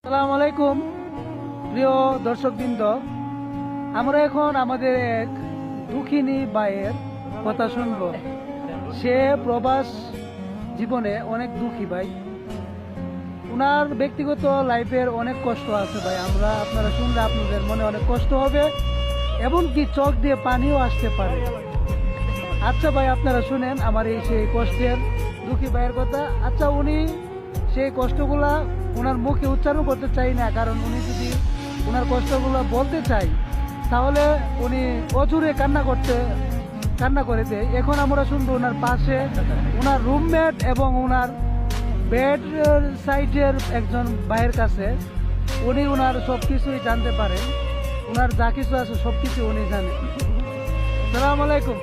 আসসালামু আলাইকুম প্রিয় দর্শকবৃন্দ, আমরা এখন আমাদের এক দুঃখিনী ভাইয়ের কথা শুনবো। সে প্রবাস জীবনে অনেক দুঃখী ভাই, ওনার ব্যক্তিগত লাইফের অনেক কষ্ট আছে ভাই। আপনারা শুনলে আপনাদের মনে অনেক কষ্ট হবে, এমনকি চোখ দিয়ে পানিও আসতে পারে। আচ্ছা ভাই, আপনারা শুনেন আমার এই সেই কষ্টের দুঃখী ভাইয়ের কথা। আচ্ছা, উনি সেই কষ্টগুলা ওনার মুখে উচ্চারণ করতে চাই না, কারণ উনি যদি ওনার কষ্টগুলো বলতে চাই তাহলে উনি অজুরে কান্না করে দেয়। এখন আমরা শুনবো ওনার পাশে ওনার রুমমেট এবং ওনার বেড সাইডের একজন ভাইয়ের কাছে। উনি ওনার সব কিছুই জানতে পারেন, ওনার যা কিছু আছে সব কিছু উনি জানেন। সালাম আলাইকুম।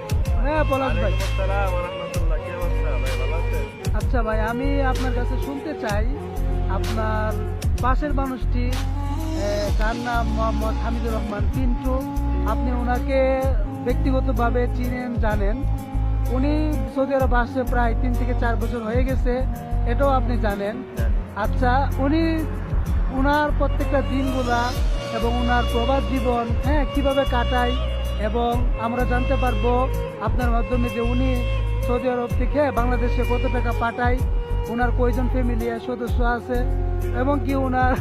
হ্যাঁ পলাশ ভাই। আচ্ছা ভাই, আমি আপনার কাছে শুনতে চাই, আপনার পাশের মানুষটি যার নাম মোহাম্মদ হামিদুর রহমান পিন্টু, আপনি ওনাকে ব্যক্তিগতভাবে চিনেন, জানেন। উনি সৌদি আরব আসছে প্রায় 3 থেকে 4 বছর হয়ে গেছে, এটাও আপনি জানেন। আচ্ছা, উনি ওনার প্রত্যেকটা দিনগুলা এবং ওনার প্রবাস জীবন কিভাবে কাটায়, এবং আমরা জানতে পারবো আপনার মাধ্যমে যে উনি সৌদি আরব থেকে বাংলাদেশে কত টাকা পাঠায়, ওনার কয়জন ফ্যামিলি সদস্য আছে, এবং কি ওনার